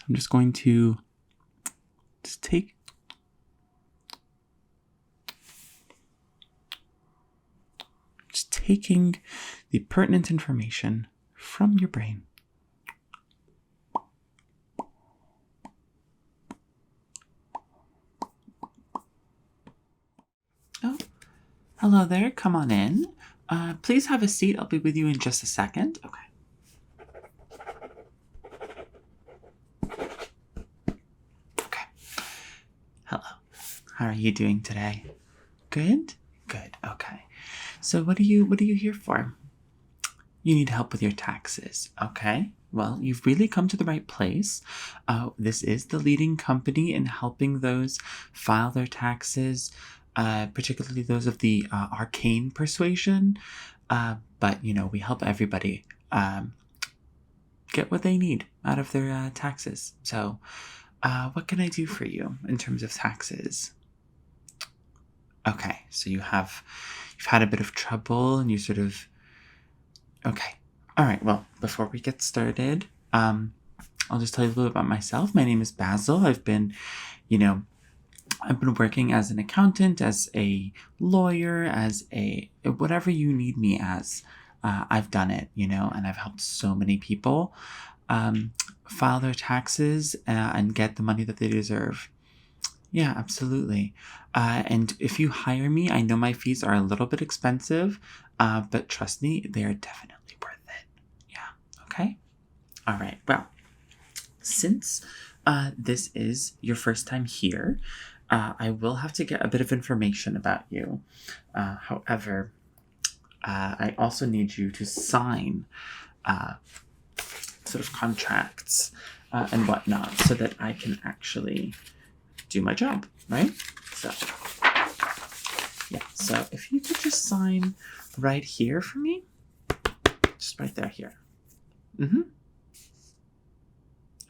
I'm just going to taking the pertinent information from your brain. Oh, hello there. Come on in. Please have a seat. I'll be with you in just a second. Okay. Hello. How are you doing today? Good? Good. Okay. So what are you here for? You need help with your taxes. Okay. Well, you've really come to the right place. This is the leading company in helping those file their taxes, particularly those of the arcane persuasion. But, we help everybody get what they need out of their taxes. So what can I do for you in terms of taxes? Okay, so you've had a bit of trouble and you sort of... Okay. All right. Well, before we get started, I'll just tell you a little bit about myself. My name is Basil. I've been working as an accountant, as a lawyer, as whatever you need me as. I've done it, and I've helped so many people file their taxes and get the money that they deserve. Yeah, absolutely. And if you hire me, I know my fees are a little bit expensive, but trust me, they are definitely worth it. Yeah, okay? All right, well, since this is your first time here, I will have to get a bit of information about you. However, I also need you to sign sort of contracts and whatnot so that I can actually do my job, right? So, yeah. So if you could just sign right here for me, just right there here. Mm-hmm.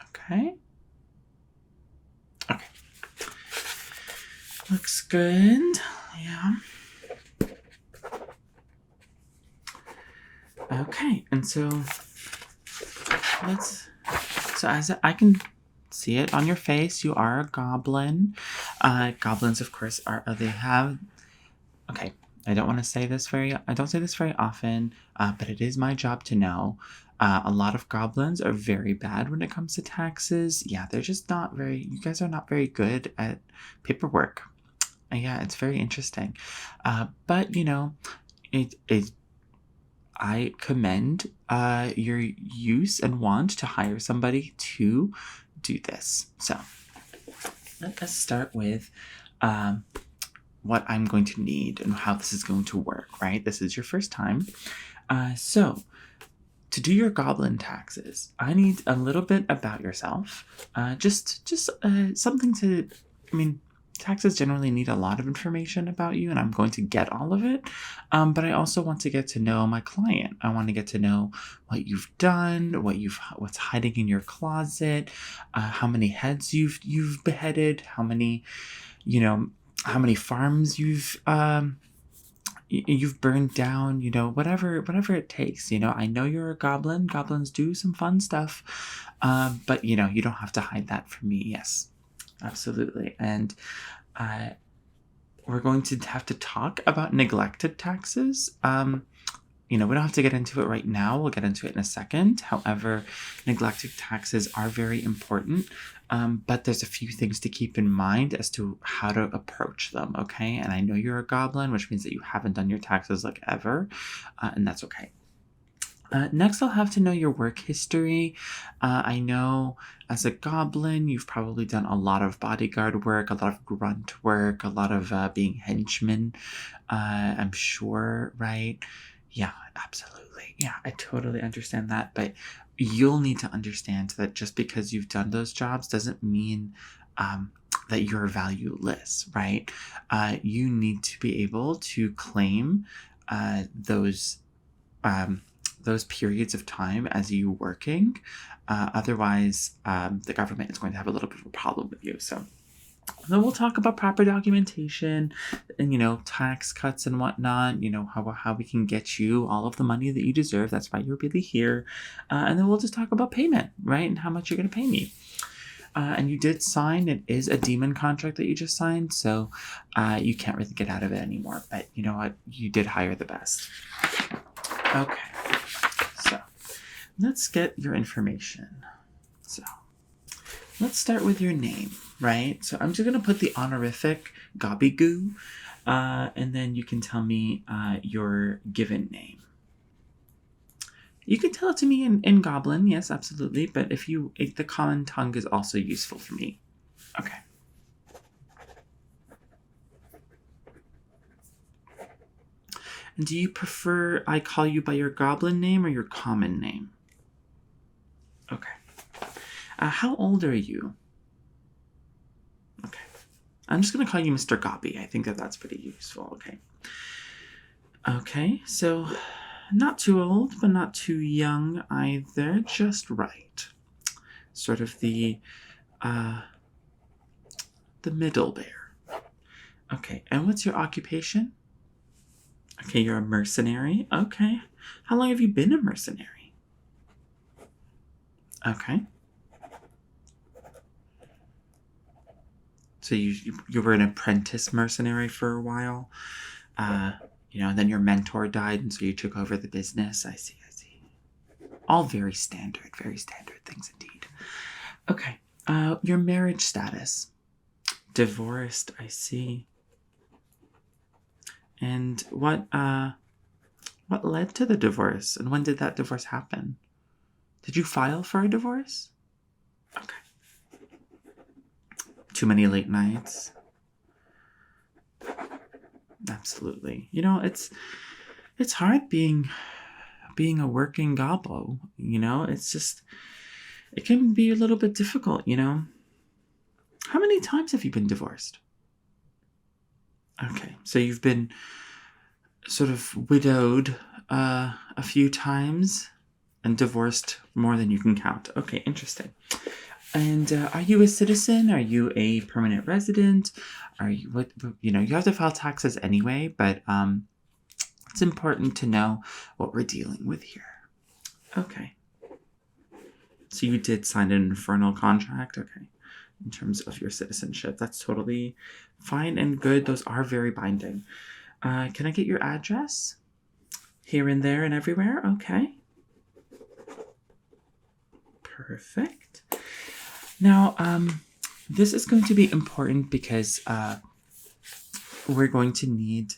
Okay. Okay. Looks good. Yeah. Okay. And so as I can see it on your face, you are a goblin. Goblins, of course, okay, I don't say this very often, but it is my job to know. A lot of goblins are very bad when it comes to taxes. Yeah, they're just you guys are not very good at paperwork. Yeah, it's very interesting. But, I commend your use and want to hire somebody to do this. So let us start with what I'm going to need and how this is going to work, right? This is your first time. So to do your goblin taxes, I need a little bit about yourself. Just something taxes generally need a lot of information about you, and I'm going to get all of it. But I also want to get to know my client. I want to get to know what you've done, what's hiding in your closet, how many heads you've beheaded, how many farms you've burned down, whatever it takes. I know you're a goblin. Goblins do some fun stuff, but you don't have to hide that from me. Yes. Absolutely. And we're going to have to talk about neglected taxes. We don't have to get into it right now. We'll get into it in a second. However, neglected taxes are very important, but there's a few things to keep in mind as to how to approach them, okay? And I know you're a goblin, which means that you haven't done your taxes like ever, and that's okay. Next, I'll have to know your work history. I know as a goblin, you've probably done a lot of bodyguard work, a lot of grunt work, a lot of being henchmen, I'm sure, right? Yeah, absolutely. Yeah, I totally understand that. But you'll need to understand that just because you've done those jobs doesn't mean that you're valueless, right? You need to be able to claim those periods of time as you working. Otherwise, the government is going to have a little bit of a problem with you. So then we'll talk about proper documentation and, tax cuts and whatnot, how we can get you all of the money that you deserve. That's why you're really here. And then we'll just talk about payment, right? And how much you're going to pay me. And you did sign. It is a demon contract that you just signed, so you can't really get out of it anymore. But you know what? You did hire the best. Okay. So let's get your information. So let's start with your name, right? So I'm just going to put the honorific Gobbygoo, and then you can tell me your given name. You can tell it to me in Goblin, yes, absolutely. But the common tongue is also useful for me. Okay. And do you prefer I call you by your Goblin name or your common name? Okay. How old are you? Okay. I'm just going to call you Mr. Gobby. I think that's pretty useful. Okay. Okay, so not too old, but not too young either. Just right. Sort of the middle there. Okay, and what's your occupation? Okay, you're a mercenary. Okay. How long have you been a mercenary? Okay. So you were an apprentice mercenary for a while. And then your mentor died, and so you took over the business. I see. All very standard things indeed. Okay. Your marriage status. Divorced, I see. And what led to the divorce, and when did that divorce happen? Did you file for a divorce? Okay. Too many late nights? Absolutely. It's hard being a working gobbo, it can be a little bit difficult, How many times have you been divorced? Okay, so you've been sort of widowed a few times and divorced more than you can count. Okay, interesting. And are you a citizen? Are you a permanent resident? Are you what? You have to file taxes anyway, but it's important to know what we're dealing with here. Okay. So you did sign an infernal contract, okay? In terms of your citizenship, that's totally fine and good. Those are very binding. Can I get your address? Here and there and everywhere. Okay. Perfect. Now, this is going to be important because we're going to need,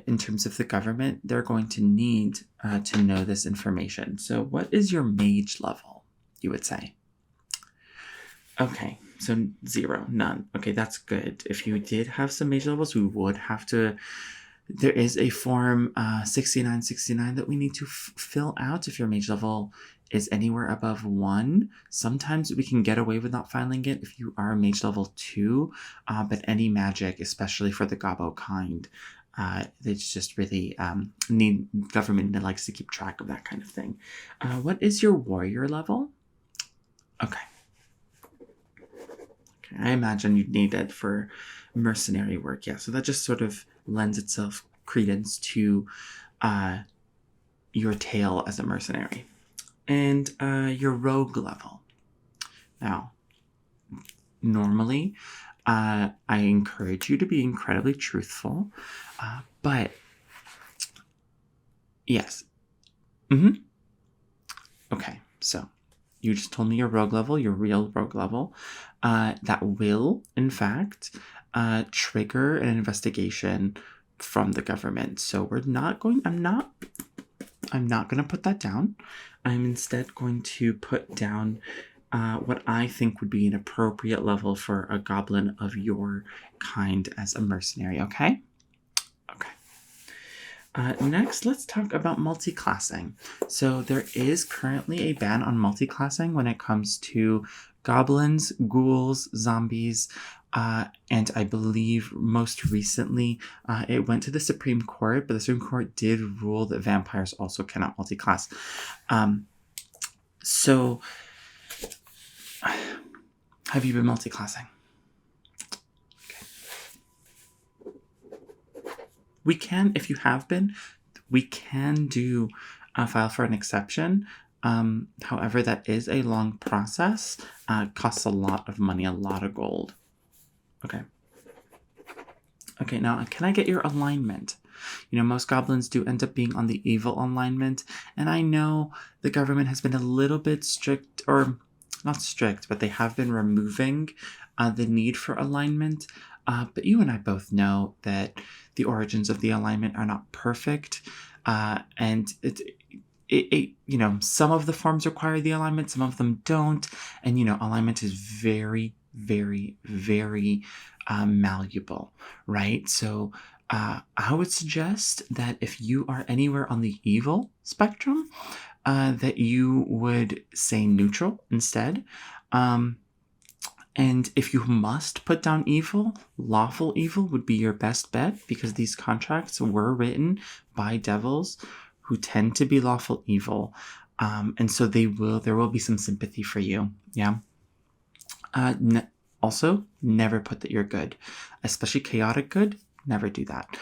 in terms of the government, they're going to need to know this information. So what is your mage level, you would say? Okay, so 0, none. Okay, that's good. If you did have some mage levels, we would have to... There is a form 6969 that we need to fill out if your mage level is anywhere above 1. Sometimes we can get away with not filing it if you are mage level 2, but any magic, especially for the gobbo kind, it's just really government likes to keep track of that kind of thing. What is your warrior level? Okay. I imagine you'd need it for mercenary work. Yeah, so that just sort of lends itself credence to your tale as a mercenary. And your rogue level. Now, normally, I encourage you to be incredibly truthful, but yes. Okay, so you just told me your rogue level, your real rogue level. That will, in fact, trigger an investigation from the government. So I'm not going to put that down. I'm instead going to put down what I think would be an appropriate level for a goblin of your kind as a mercenary, okay? Okay. Next, let's talk about multiclassing. So there is currently a ban on multiclassing when it comes to goblins, ghouls, zombies, and I believe most recently it went to the Supreme Court, but the Supreme Court did rule that vampires also cannot multiclass. So, have you been multiclassing? Okay. We can, if you have been, we can do a file for an exception. However, that is a long process. Costs a lot of money, a lot of gold. Okay. Okay, now can I get your alignment? You know, most goblins do end up being on the evil alignment, and I know the government has been a little bit strict, or not strict, but they have been removing the need for alignment. But you and I both know that the origins of the alignment are not perfect, and you know, some of the forms require the alignment, some of them don't, and you know, alignment is very, very, very malleable, right? So I would suggest that if you are anywhere on the evil spectrum, that you would say neutral instead. And if you must put down evil, lawful evil would be your best bet, because these contracts were written by devils who tend to be lawful evil. And so there will be some sympathy for you. Yeah. Also, never put that you're good, especially chaotic good. Never do that.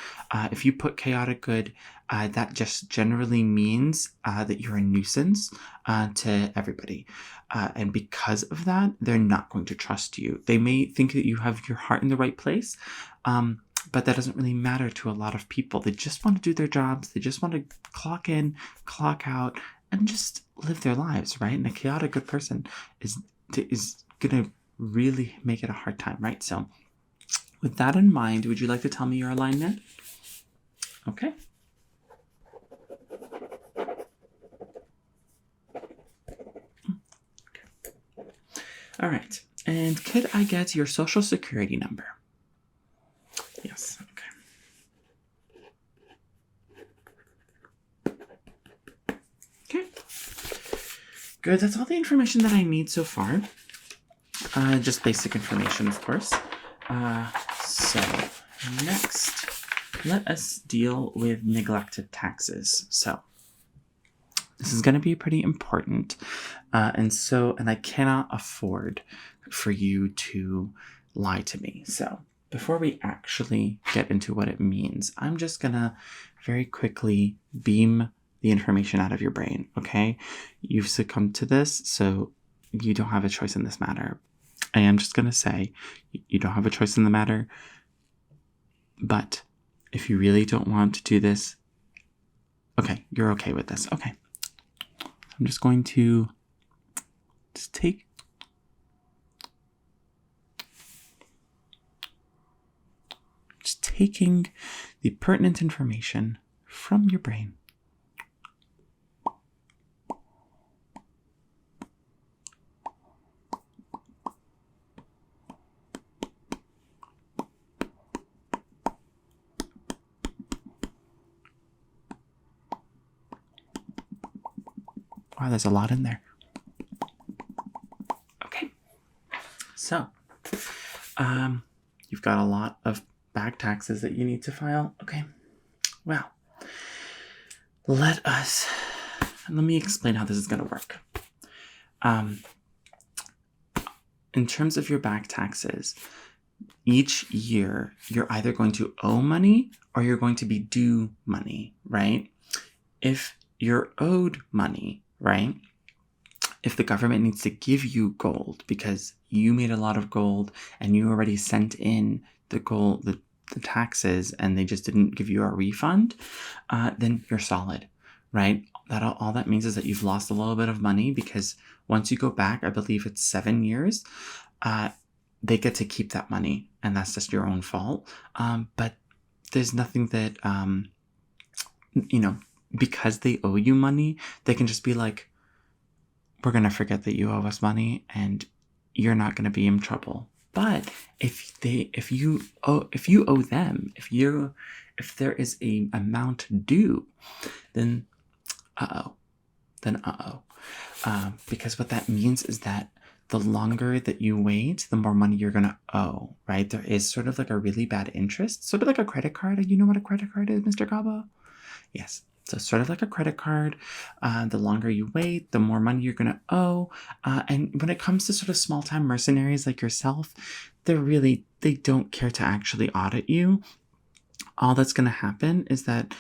If you put chaotic good, that just generally means that you're a nuisance to everybody. And because of that, they're not going to trust you. They may think that you have your heart in the right place, but that doesn't really matter to a lot of people. They just want to do their jobs. They just want to clock in, clock out, and just live their lives, right? And a chaotic good person is going to really make it a hard time, right? So with that in mind, would you like to tell me your alignment? Okay. All right. And could I get your social security number? Yes. Okay. Okay. Good. That's all the information that I need so far. Just basic information, of course. So next, let us deal with neglected taxes. So this is going to be pretty important. And I cannot afford for you to lie to me. So before we actually get into what it means, I'm just going to very quickly beam the information out of your brain. Okay. You've succumbed to this, so you don't have a choice in this matter. I am just going to say you don't have a choice in the matter, but if you really don't want to do this, okay, you're okay with this. Okay. I'm just going to taking the pertinent information from your brain. Wow, there's a lot in there. Okay. So, you've got a lot of back taxes that you need to file. Okay. Well, let me explain how this is going to work. In terms of your back taxes, each year you're either going to owe money or you're going to be due money, right? If you're owed money, right? If the government needs to give you gold because you made a lot of gold and you already sent in the gold, the taxes, and they just didn't give you a refund, then you're solid, right? All that means is that you've lost a little bit of money, because once you go back, I believe it's 7 years, they get to keep that money, and that's just your own fault. But there's nothing that, because they owe you money, they can just be like, we're going to forget that you owe us money and you're not going to be in trouble. But if you owe them, if there is a amount due, then because what that means is that the longer that you wait, the more money you're going to owe, right? There is sort of like a really bad interest, sort of like a credit card. You know what a credit card is, Mr. Gabo? Yes. So sort of like a credit card. The longer you wait, the more money you're going to owe. And when it comes to sort of small-time mercenaries like yourself, they don't care to actually audit you. All that's going to happen is that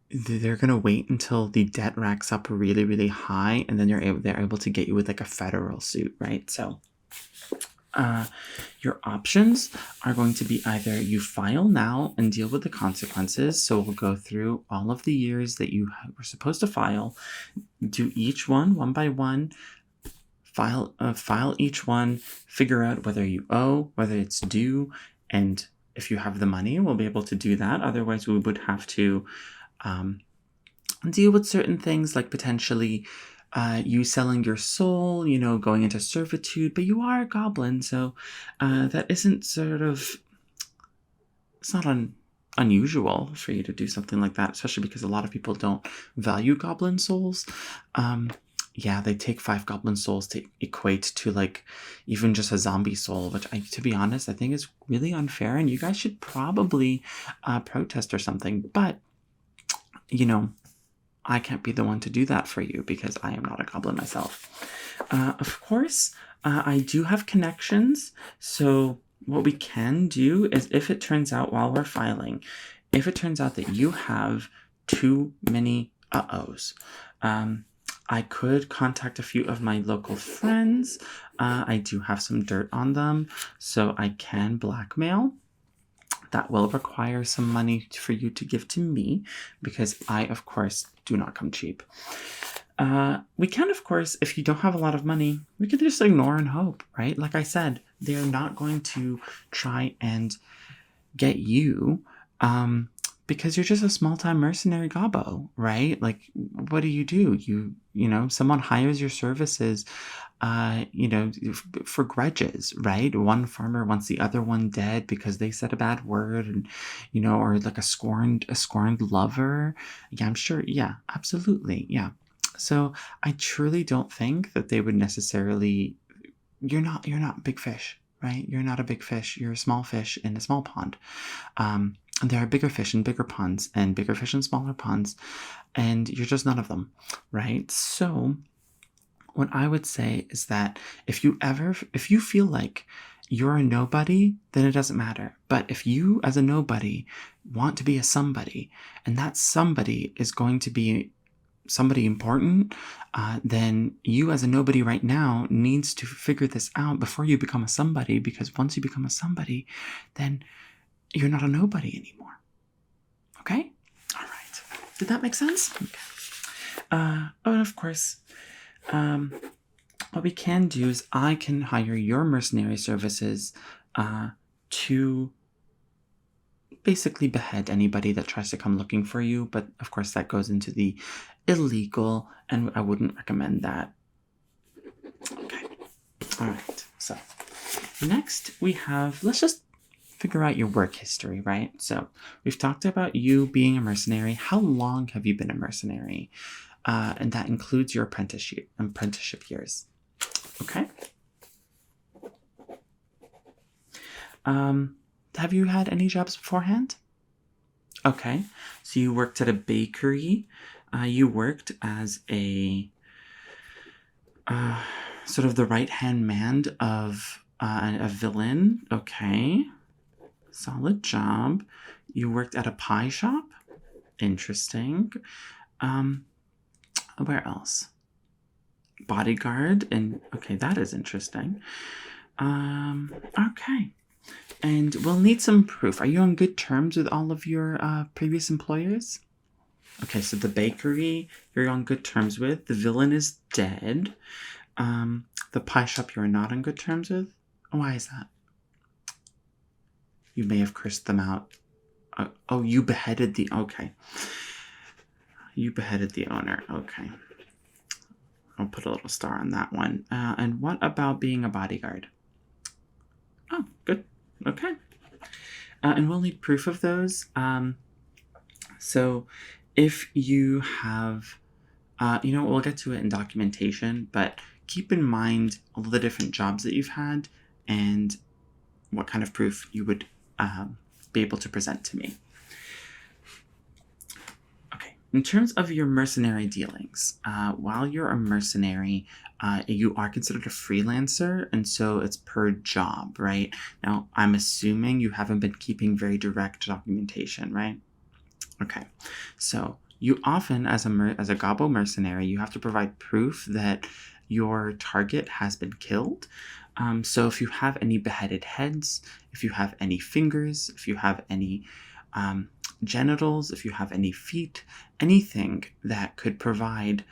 they're gonna wait until the debt racks up really, really high, and then they're able to get you with like a federal suit, right? So your options are going to be either you file now and deal with the consequences. So we'll go through all of the years that you were supposed to file, do each one by one, file each one, figure out whether you owe, whether it's due, and if you have the money, we'll be able to do that. Otherwise, we would have to deal with certain things like potentially you selling your soul, going into servitude, but you are a goblin, so that isn't it's not unusual for you to do something like that, especially because a lot of people don't value goblin souls. Yeah, they take 5 goblin souls to equate to like even just a zombie soul, which to be honest, I think is really unfair, and you guys should probably protest or something. But I can't be the one to do that for you because I am not a goblin myself. Of course, I do have connections. So what we can do is, if it turns out while we're filing, if it turns out that you have too many uh-ohs, I could contact a few of my local friends. I do have some dirt on them, so I can blackmail. That will require some money for you to give to me because I, of course, do not come cheap. We can, of course, if you don't have a lot of money, we can just ignore and hope, right? Like I said, they're not going to try and get you because you're just a small-time mercenary gobbo, right? Like, what do? Someone hires your services for grudges, right? One farmer wants the other one dead because they said a bad word, and or like a scorned lover. Yeah, I'm sure. Yeah, absolutely. Yeah. So I truly don't think that they would necessarily. You're not big fish, right? You're not a big fish. You're a small fish in a small pond. And there are bigger fish in bigger ponds, and bigger fish in smaller ponds, and you're just none of them, right? So what I would say is that if you feel like you're a nobody, then it doesn't matter. But if you, as a nobody, want to be a somebody, and that somebody is going to be somebody important, then you, as a nobody right now, needs to figure this out before you become a somebody, because once you become a somebody, then you're not a nobody anymore. Okay? All right. Did that make sense? Okay. And of course, what we can do is I can hire your mercenary services to basically behead anybody that tries to come looking for you. But of course, that goes into the illegal, and I wouldn't recommend that. Okay. All right. So next we have, let's just figure out your work history, right? So we've talked about you being a mercenary. How long have you been a mercenary? And that includes your apprenticeship years. Okay. Have you had any jobs beforehand? Okay. So you worked at a bakery. You worked as a sort of the right-hand man of a villain. Okay. Solid job. You worked at a pie shop. Interesting. Where else? Bodyguard. And okay, that is interesting. Okay. And we'll need some proof. Are you on good terms with all of your previous employers? Okay, so the bakery you're on good terms with. The villain is dead. The pie shop you're not on good terms with. Why is that? You may have cursed them out. Oh, you beheaded the... Okay. You beheaded the owner. Okay. I'll put a little star on that one. And what about being a bodyguard? Oh, good. Okay. And we'll need proof of those. So if you have... we'll get to it in documentation, but keep in mind all the different jobs that you've had and what kind of proof you would be able to present to me. Okay, in terms of your mercenary dealings, while you're a mercenary, you are considered a freelancer, and so it's per job, right? Now, I'm assuming you haven't been keeping very direct documentation, right? Okay, so you often, as a Gobbo mercenary, you have to provide proof that your target has been killed. So if you have any beheaded heads, if you have any fingers, if you have any genitals, if you have any feet, anything that could provide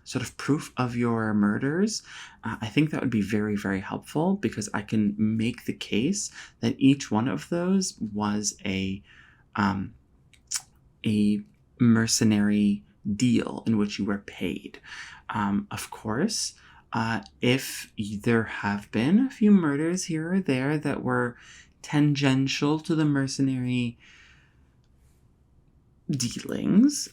sort of proof of your murders, I think that would be very, very helpful, because I can make the case that each one of those was a mercenary deal in which you were paid. Of course, if there have been a few murders here or there that were tangential to the mercenary dealings,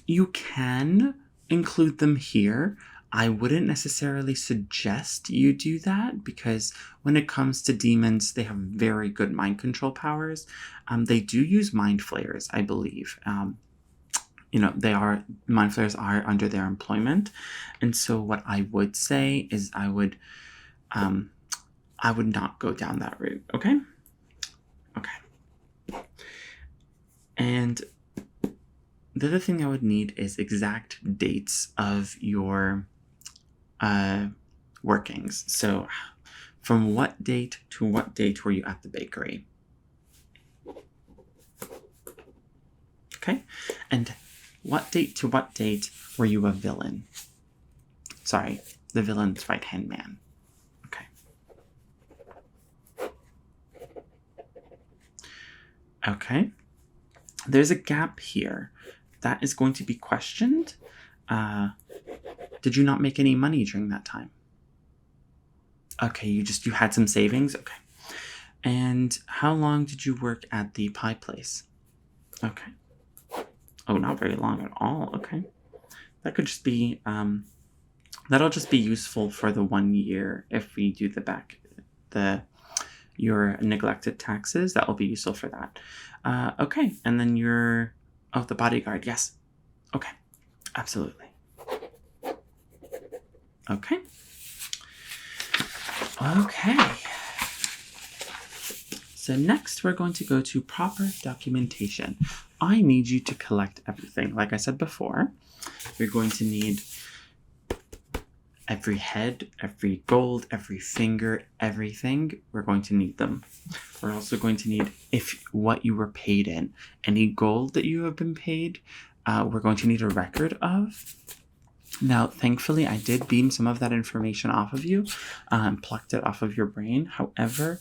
you can include them here. I wouldn't necessarily suggest you do that, because when it comes to demons, they have very good mind control powers. They do use mind flayers, I believe. Mind flayers are under their employment. And so what I would say is I would not go down that route. Okay. And the other thing I would need is exact dates of your workings. So from what date to what date were you at the bakery? Okay. And what date to what date were you a villain? Sorry, the villain's right-hand man. Okay. Okay. There's a gap here. That is going to be questioned. Did you not make any money during that time? Okay, you had some savings? Okay. And how long did you work at the pie place? Okay. Oh, not very long at all. Okay. That could just be, that'll just be useful for the 1 year if we do your neglected taxes. That will be useful for that. Okay. And then the bodyguard. Yes. Okay. Absolutely. Okay. Okay. So next we're going to go to proper documentation. I need you to collect everything. Like I said before, you're going to need every head, every gold, every finger, everything. We're going to need them. We're also going to need what you were paid in. Any gold that you have been paid, we're going to need a record of. Now, thankfully, I did beam some of that information off of you, plucked it off of your brain. However,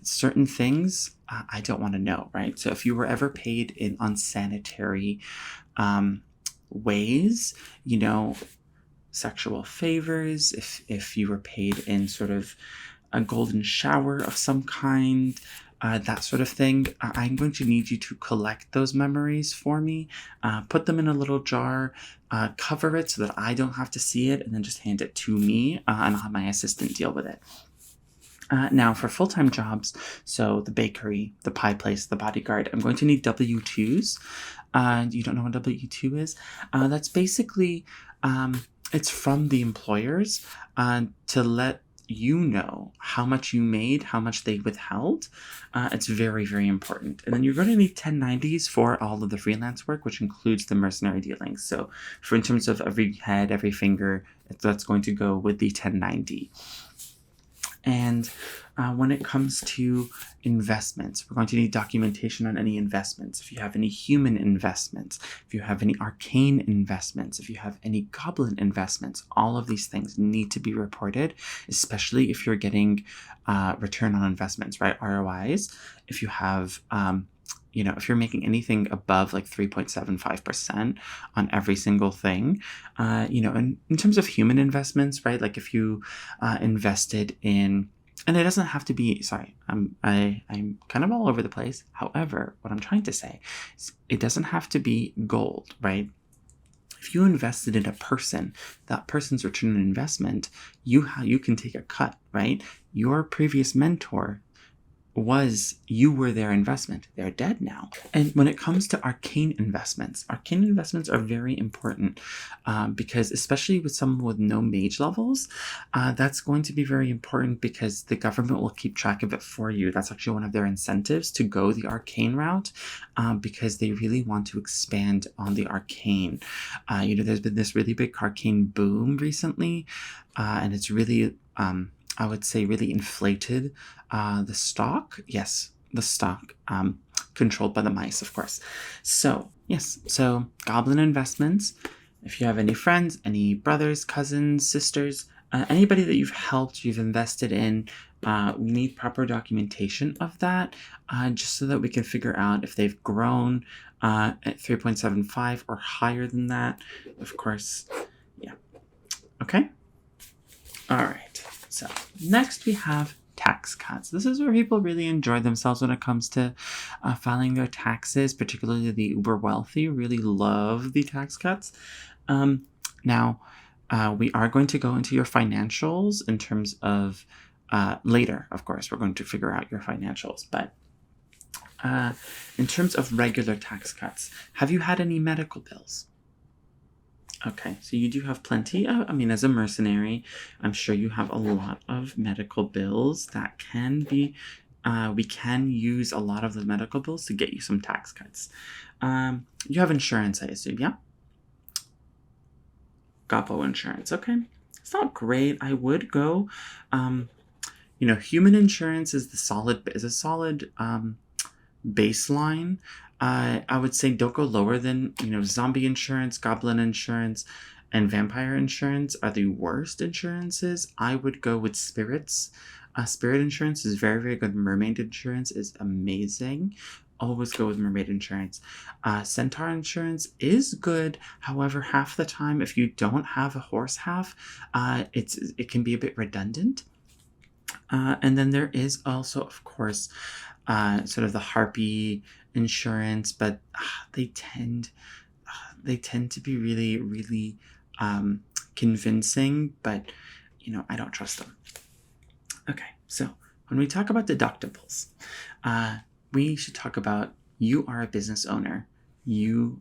certain things I don't want to know, right? So if you were ever paid in unsanitary ways, sexual favors, if you were paid in sort of a golden shower of some kind, that sort of thing, I'm going to need you to collect those memories for me, put them in a little jar, cover it so that I don't have to see it, and then just hand it to me, and I'll have my assistant deal with it. Now, for full-time jobs, so the bakery, the pie place, the bodyguard, I'm going to need W-2s. You don't know what W-2 is? That's basically, it's from the employers to let you know how much you made, how much they withheld. It's very, very important. And then you're going to need 1090s for all of the freelance work, which includes the mercenary dealings. So in terms of every head, every finger, that's going to go with the 1090. And when it comes to investments, we're going to need documentation on any investments. If you have any human investments, if you have any arcane investments, if you have any goblin investments, all of these things need to be reported, especially if you're getting return on investments, right? ROIs. If you have if you're making anything above like 3.75% on every single thing, in terms of human investments, right? Like if you invested in, and it doesn't have to be, I'm kind of all over the place. However, what I'm trying to say is it doesn't have to be gold, right? If you invested in a person, that person's return on investment, you can take a cut, right? Your previous mentor you were their investment. They're dead now. And when it comes to arcane investments are very important because especially with someone with no mage levels, that's going to be very important because the government will keep track of it for you. That's actually one of their incentives to go the arcane route because they really want to expand on the arcane. There's been this really big arcane boom recently, and it's really I would say really inflated the stock. Yes, the stock, controlled by the mice, of course. So, yes, so Goblin investments. If you have any friends, any brothers, cousins, sisters, anybody that you've helped, you've invested in, we need proper documentation of that just so that we can figure out if they've grown at 3.75 or higher than that. Of course, yeah. Okay? All right. So next we have tax cuts. This is where people really enjoy themselves when it comes to filing their taxes, particularly the uber wealthy really love the tax cuts. Now, we are going to go into your financials in terms of later, of course, we're going to figure out your financials. But in terms of regular tax cuts, have you had any medical bills? Okay, so you do have plenty. As a mercenary, I'm sure you have a lot of medical bills that can be. We can use a lot of the medical bills to get you some tax cuts. You have insurance, I assume, yeah? Gobbo insurance, okay. It's not great. I would go. Human insurance is a solid baseline. I would say don't go lower than, zombie insurance, goblin insurance, and vampire insurance are the worst insurances. I would go with spirits. Spirit insurance is very, very good. Mermaid insurance is amazing. Always go with mermaid insurance. Centaur insurance is good. However, half the time, if you don't have a horse half, it can be a bit redundant. And then there is also, of course, sort of the harpy insurance, but they tend to be really, really convincing, but I don't trust them. Okay, so when we talk about deductibles, we should talk about you are a business owner. You're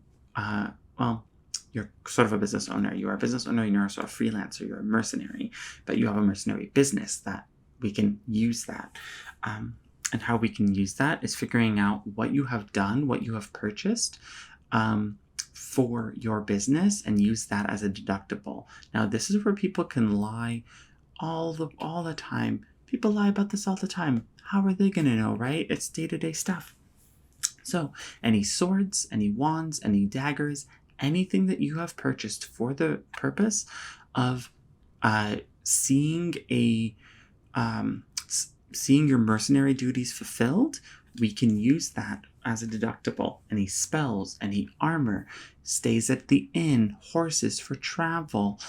sort of a business owner. You are a business owner, you're sort of a freelancer, you're a mercenary, but you have a mercenary business that we can use that. And how we can use that is figuring out what you have done, what you have purchased for your business and use that as a deductible. Now, this is where people can lie all the time. People lie about this all the time. How are they going to know, right? It's day-to-day stuff. So any swords, any wands, any daggers, anything that you have purchased for the purpose of seeing your mercenary duties fulfilled, we can use that as a deductible. Any spells, any armor, stays at the inn, horses for travel,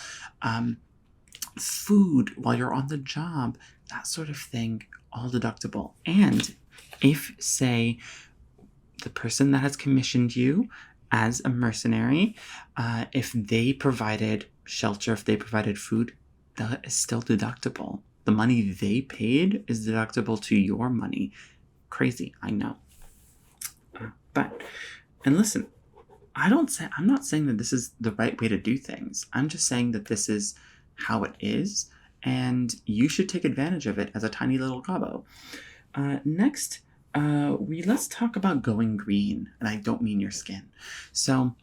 food while you're on the job, that sort of thing, all deductible. And if, say, the person that has commissioned you as a mercenary, if they provided shelter, if they provided food, that is still deductible. The money they paid is deductible to your money. Crazy, I know. And listen, I'm not saying that this is the right way to do things. I'm just saying that this is how it is, and you should take advantage of it as a tiny little gobbo. Next, let's talk about going green, and I don't mean your skin. So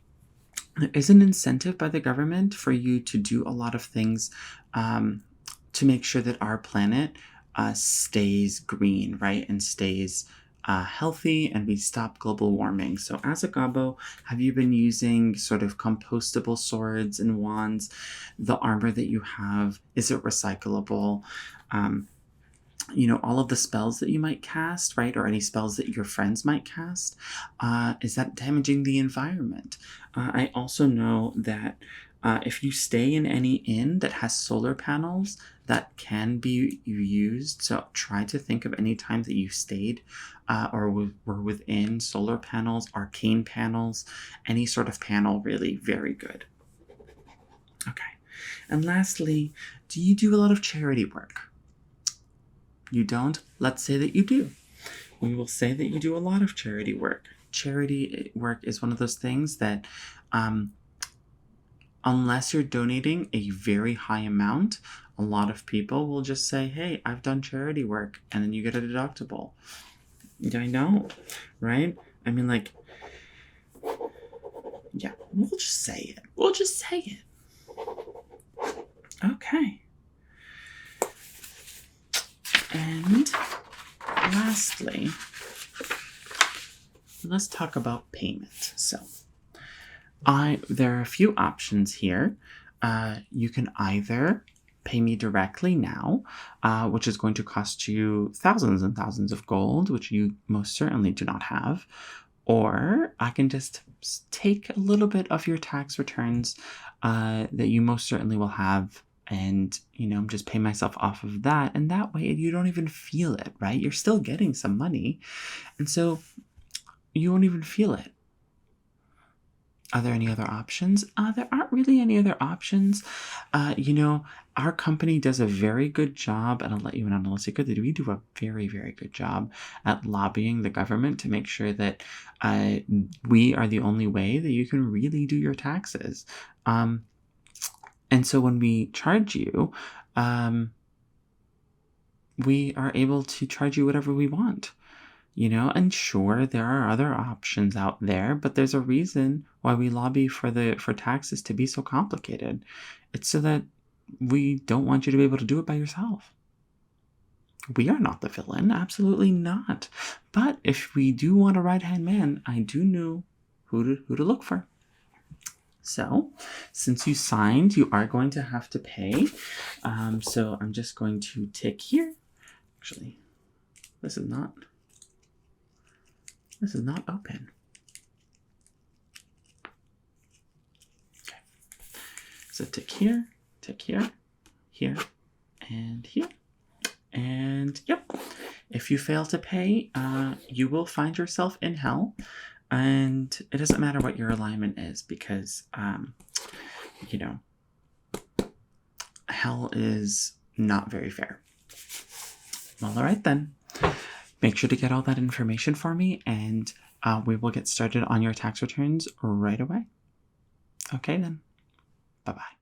there is an incentive by the government for you to do a lot of things to make sure that our planet stays green, right? And stays healthy, and we stop global warming. So as a gobbo, have you been using sort of compostable swords and wands? The armor that you have, is it recyclable? All of the spells that you might cast, right? Or any spells that your friends might cast, is that damaging the environment? I also know that if you stay in any inn that has solar panels, that can be used. So try to think of any time that you stayed or were within solar panels, arcane panels, any sort of panel, really very good. Okay. And lastly, do you do a lot of charity work? You don't? Let's say that you do. we will say that you do a lot of charity work. Charity work is one of those things that, unless you're donating a very high amount, a lot of people will just say, hey, I've done charity work, and then you get a deductible. I know, right? I mean, like, yeah, we'll just say it. We'll just say it. Okay. And lastly, let's talk about payment. So, there are a few options here. You can either pay me directly now, which is going to cost you thousands and thousands of gold, which you most certainly do not have. Or I can just take a little bit of your tax returns that you most certainly will have, and, just pay myself off of that. And that way you don't even feel it, right? You're still getting some money. And so you won't even feel it. Are there any other options? There aren't really any other options. Our company does a very good job, and I'll let you in on a secret that we do a very, very good job at lobbying the government to make sure that we are the only way that you can really do your taxes. And so when we charge you, we are able to charge you whatever we want. And sure, there are other options out there, but there's a reason why we lobby for taxes to be so complicated. It's so that we don't want you to be able to do it by yourself. We are not the villain, absolutely not. But if we do want a right-hand man, I do know who to look for. So, since you signed, you are going to have to pay. So I'm just going to tick here. Actually, this is not open. Okay. So tick here, here, and here. And yep. If you fail to pay, you will find yourself in hell. And it doesn't matter what your alignment is, because, hell is not very fair. Well, all right then. Make sure to get all that information for me, and we will get started on your tax returns right away. Okay then. Bye-bye.